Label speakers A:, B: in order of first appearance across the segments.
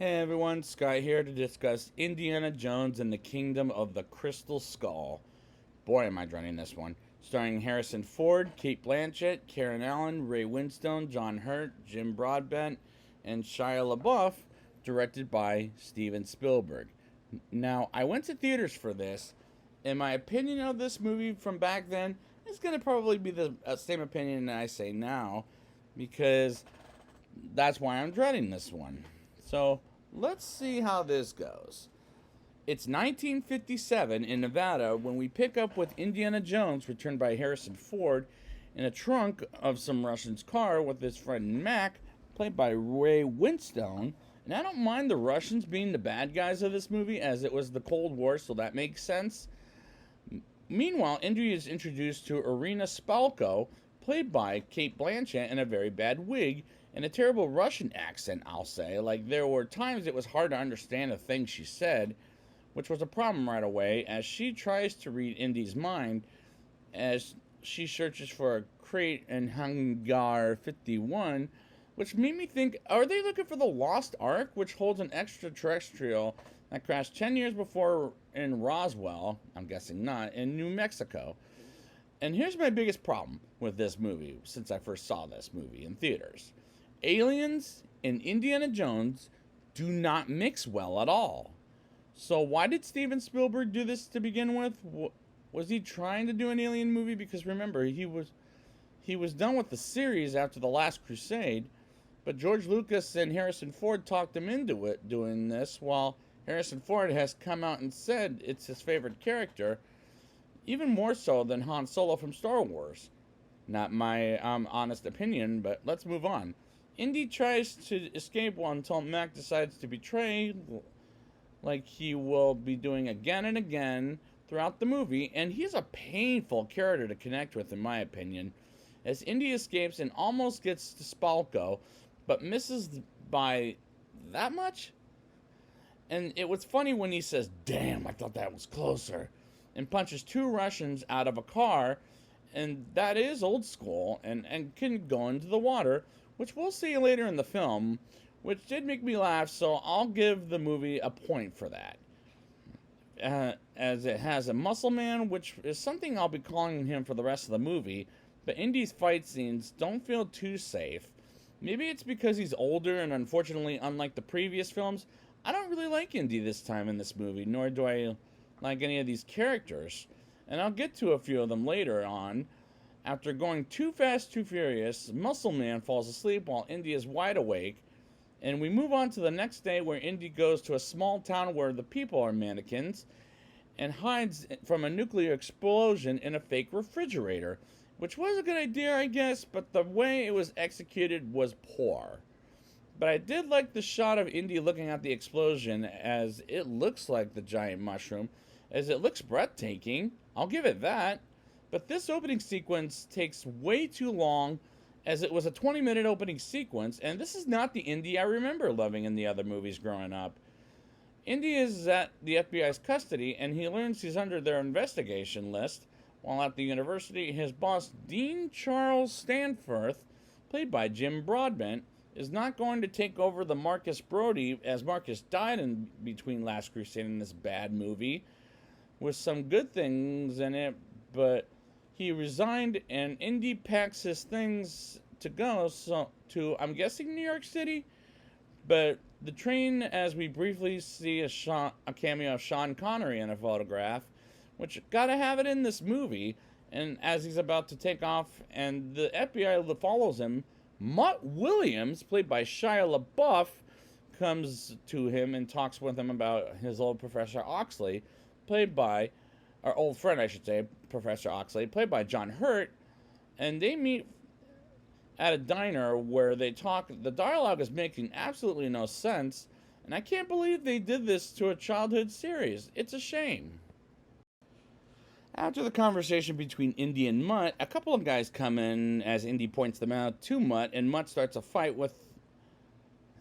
A: Hey everyone, Sky here to discuss Indiana Jones and the Kingdom of the Crystal Skull. Boy, am I dreading this one. Starring Harrison Ford, Kate Blanchett, Karen Allen, Ray Winstone, John Hurt, Jim Broadbent, and Shia LaBeouf, directed by Steven Spielberg. Now, I went to theaters for this, and my opinion of this movie from back then is going to probably be the same opinion I say now, because that's why I'm dreading this one. So, let's see how this goes. It's 1957 in Nevada when we pick up with Indiana Jones, returned by Harrison Ford, in a trunk of some Russian's car with his friend Mac, played by Ray Winstone. And I don't mind the Russians being the bad guys of this movie, as it was the Cold War, so that makes sense. Meanwhile, Indy is introduced to Irina Spalko, played by Kate Blanchett in a very bad wig, and a terrible Russian accent, I'll say. Like, there were times it was hard to understand the things she said, which was a problem right away, as she tries to read Indy's mind as she searches for a crate in Hangar 51, which made me think, are they looking for the Lost Ark, which holds an extraterrestrial that crashed 10 years before in Roswell, I'm guessing not, in New Mexico? And here's my biggest problem with this movie, since I first saw this movie in theaters. Aliens and Indiana Jones do not mix well at all. So why did Steven Spielberg do this to begin with? Was he trying to do an alien movie? Because remember, he was done with the series after The Last Crusade, but George Lucas and Harrison Ford talked him into it doing this, while Harrison Ford has come out and said it's his favorite character, even more so than Han Solo from Star Wars. Not my honest opinion, but let's move on. Indy tries to escape until Mac decides to betray, like he will be doing again and again throughout the movie, and he's a painful character to connect with, in my opinion, as Indy escapes and almost gets to Spalko, but misses by that much? And it was funny when he says, "Damn, I thought that was closer," and punches two Russians out of a car, and that is old school, and can go into the water, which we'll see later in the film, which did make me laugh, so I'll give the movie a point for that. As it has a muscle man, which is something I'll be calling him for the rest of the movie, but Indy's fight scenes don't feel too safe. Maybe it's because he's older, and unfortunately, unlike the previous films, I don't really like Indy this time in this movie, nor do I like any of these characters. And I'll get to a few of them later on. After going too fast, too furious, Muscle Man falls asleep while Indy is wide awake, and we move on to the next day where Indy goes to a small town where the people are mannequins and hides from a nuclear explosion in a fake refrigerator, which was a good idea, I guess, but the way it was executed was poor. But I did like the shot of Indy looking at the explosion, as it looks like the giant mushroom, as it looks breathtaking. I'll give it that. But this opening sequence takes way too long, as it was a 20-minute opening sequence, and this is not the Indy I remember loving in the other movies growing up. Indy is at the FBI's custody, and he learns he's under their investigation list, while at the university, his boss, Dean Charles Stanforth, played by Jim Broadbent, is not going to take over the Marcus Brody, as Marcus died in between Last Crusade and this bad movie, with some good things in it, but he resigned, and Indy packs his things to go to, I'm guessing, New York City. But the train, as we briefly see a cameo of Sean Connery in a photograph, which gotta have it in this movie. And as he's about to take off, and the FBI follows him, Mutt Williams, played by Shia LaBeouf, comes to him and talks with him about his old Professor Oxley, played by, our old friend, I should say, Professor Oxley, played by John Hurt, and they meet at a diner where they talk. The dialogue is making absolutely no sense, and I can't believe they did this to a childhood series. It's a shame. After the conversation between Indy and Mutt, a couple of guys come in as Indy points them out to Mutt, and Mutt starts a fight with,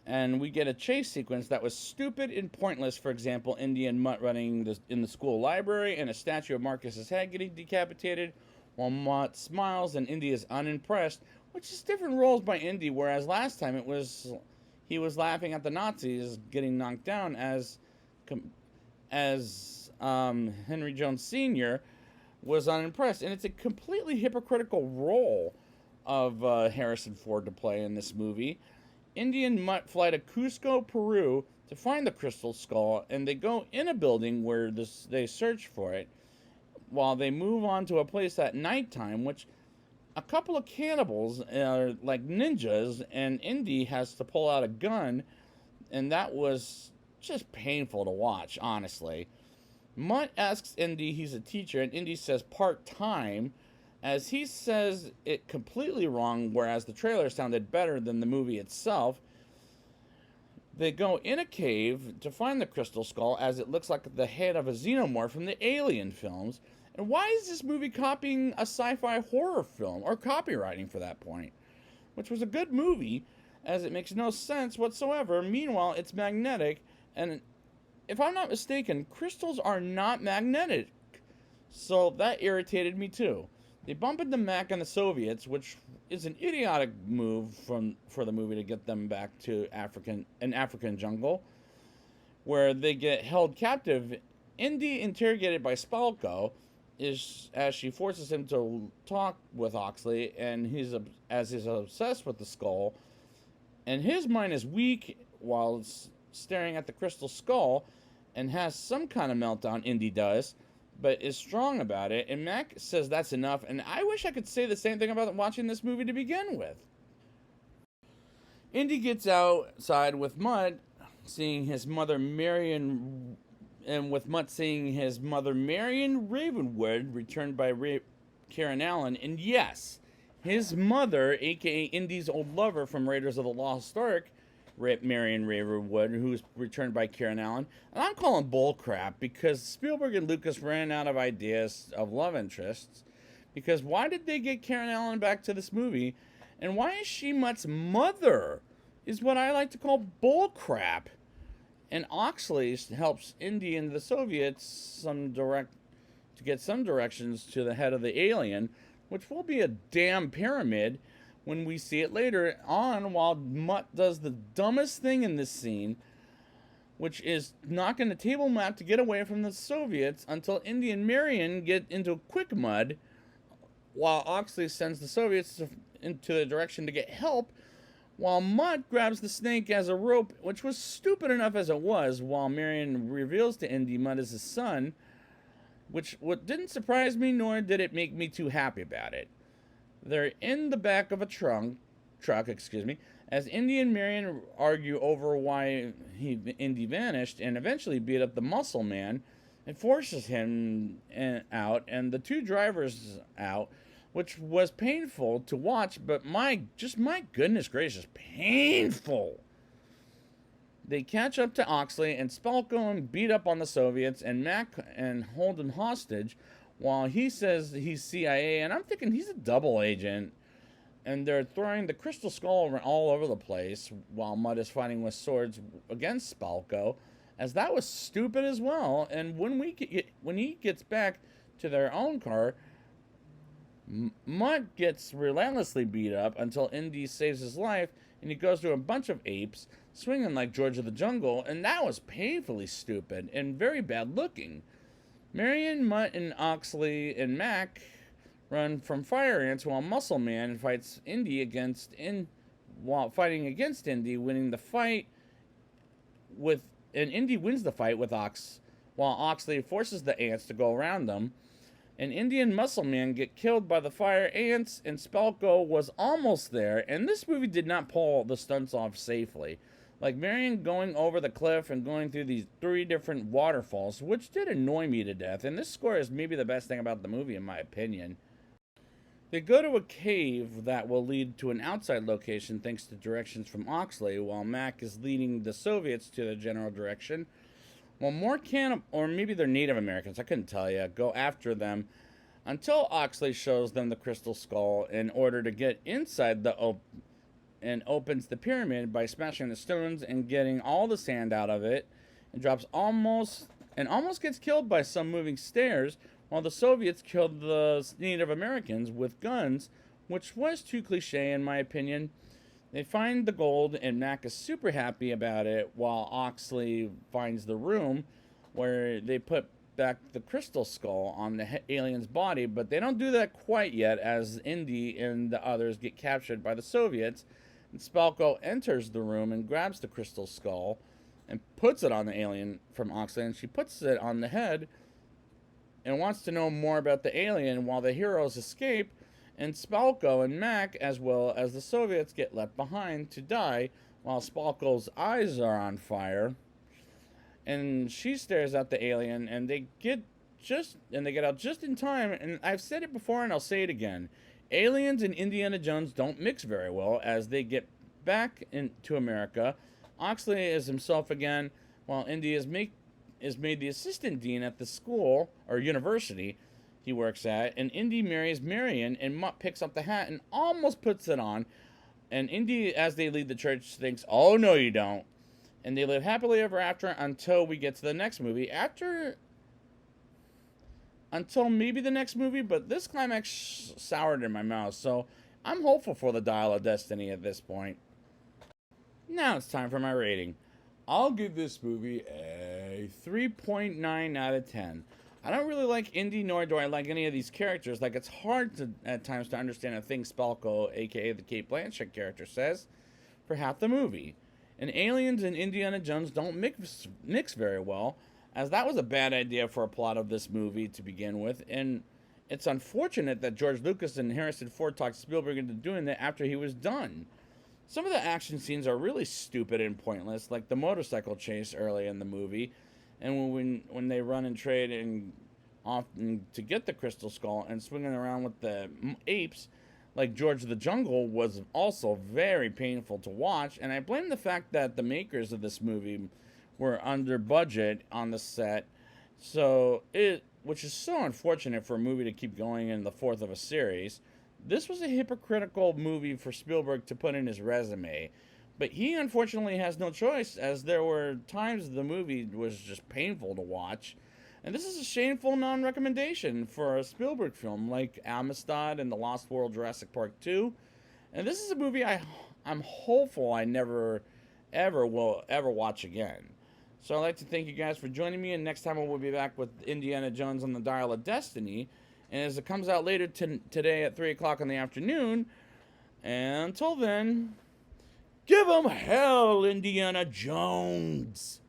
A: and we get a chase sequence that was stupid and pointless. For example, Indy and Mutt running in the school library, and a statue of Marcus's head getting decapitated, while Mutt smiles and Indy is unimpressed, which is different roles by Indy, whereas last time he was laughing at the Nazis getting knocked down as Henry Jones Sr. was unimpressed. And it's a completely hypocritical role of Harrison Ford to play in this movie. Indy and Mutt fly to Cusco, Peru to find the crystal skull, and they go in a building where they search for it while they move on to a place at nighttime, which a couple of cannibals are like ninjas, and Indy has to pull out a gun, and that was just painful to watch, honestly. Mutt asks Indy he's a teacher, and Indy says part-time, as he says it completely wrong, whereas the trailer sounded better than the movie itself. They go in a cave to find the crystal skull, as it looks like the head of a xenomorph from the Alien films. And why is this movie copying a sci-fi horror film, or copywriting for that point? Which was a good movie, as it makes no sense whatsoever. Meanwhile, it's magnetic, and if I'm not mistaken, crystals are not magnetic. So that irritated me too. They bump into Mac and the Soviets, which is an idiotic move for the movie to get them back to an African jungle, where they get held captive. Indy, interrogated by Spalko, as she forces him to talk with Oxley, and he's obsessed with the skull, and his mind is weak while staring at the crystal skull, and has some kind of meltdown. Indy does, but is strong about it, and Mac says that's enough, and I wish I could say the same thing about watching this movie to begin with. Indy gets outside with Mutt, seeing his mother Marion, Ravenwood, returned by Karen Allen, and yes, his mother, aka Indy's old lover from Raiders of the Lost Ark, Marion Ravenwood, who's returned by Karen Allen. And I'm calling bullcrap, because Spielberg and Lucas ran out of ideas of love interests. Because why did they get Karen Allen back to this movie? And why is she Mutt's mother? Is what I like to call bullcrap. And Oxley helps Indy and the Soviets to get some directions to the head of the alien, which will be a damn pyramid when we see it later on, while Mutt does the dumbest thing in this scene, which is knocking the table map to get away from the Soviets until Indy and Marion get into quick mud, while Oxley sends the Soviets into the direction to get help, while Mutt grabs the snake as a rope, which was stupid enough as it was, while Marion reveals to Indy Mutt is his son, which didn't surprise me, nor did it make me too happy about it. They're in the back of a truck, as Indy and Marion argue over why Indy vanished, and eventually beat up the muscle man and forces him out, and the two drivers out, which was painful to watch, but my goodness gracious, painful. They catch up to Oxley and Spalko and beat up on the Soviets and Mac and hold him hostage, while he says he's CIA, and I'm thinking he's a double agent. And they're throwing the crystal skull all over the place, while Mutt is fighting with swords against Spalko, as that was stupid as well. And when he gets back to their own car, Mutt gets relentlessly beat up until Indy saves his life, and he goes through a bunch of apes, swinging like George of the Jungle, and that was painfully stupid and very bad looking. Marion, Mutt, and Oxley and Mac run from fire ants, while Muscle Man fights Indy while fighting against Indy, winning the fight and Indy wins the fight with while Oxley forces the ants to go around them. And Indy and Muscle Man get killed by the fire ants, and Spalko was almost there, and this movie did not pull the stunts off safely. Like Marion going over the cliff and going through these 3 different waterfalls, which did annoy me to death. And this score is maybe the best thing about the movie, in my opinion. They go to a cave that will lead to an outside location thanks to directions from Oxley, while Mac is leading the Soviets to the general direction. While more or maybe they're Native Americans, I couldn't tell you, go after them until Oxley shows them the crystal skull in order to get inside and opens the pyramid by smashing the stones and getting all the sand out of it, and almost gets killed by some moving stairs, while the Soviets killed the Native Americans with guns, which was too cliche in my opinion. They find the gold, and Mac is super happy about it, while Oxley finds the room where they put back the crystal skull on the alien's body, but they don't do that quite yet, as Indy and the others get captured by the Soviets. And Spalko enters the room and grabs the crystal skull and puts it on the alien from Oxley, and she puts it on the head and wants to know more about the alien while the heroes escape, and Spalko and Mac, as well as the Soviets, get left behind to die while Spalko's eyes are on fire. And she stares at the alien, and they get out just in time. And I've said it before, and I'll say it again: aliens and Indiana Jones don't mix very well. As they get back into America, Oxley is himself again, while Indy is made the assistant dean at the school or university he works at. And Indy marries Marion, and Mutt picks up the hat and almost puts it on. And Indy, as they leave the church, thinks, "Oh no, you don't." And they live happily ever after until we get to the next movie. Until maybe the next movie, but this climax soured in my mouth, so I'm hopeful for the Dial of Destiny at this point. Now it's time for my rating. I'll give this movie a 3.9 out of 10. I don't really like Indy, nor do I like any of these characters. Like, it's hard at times to understand a thing Spalko, aka the Kate Blanchett character, says for half the movie. And aliens and Indiana Jones don't mix very well, as that was a bad idea for a plot of this movie to begin with. And it's unfortunate that George Lucas and Harrison Ford talked Spielberg into doing that after he was done. Some of the action scenes are really stupid and pointless, like the motorcycle chase early in the movie, and when they run and trade and often to get the crystal skull and swinging around with the apes, like George of the Jungle, was also very painful to watch. And I blame the fact that the makers of this movie were under budget on the set, which is so unfortunate for a movie to keep going in the fourth of a series. This was a hypocritical movie for Spielberg to put in his resume, but he unfortunately has no choice, as there were times the movie was just painful to watch. And this is a shameful non-recommendation for a Spielberg film like Amistad and The Lost World Jurassic Park 2. And this is a movie I'm hopeful I never will watch again. So I'd like to thank you guys for joining me, and next time we'll be back with Indiana Jones on the Dial of Destiny. And as it comes out later today at 3 o'clock in the afternoon, and until then, give 'em hell, Indiana Jones!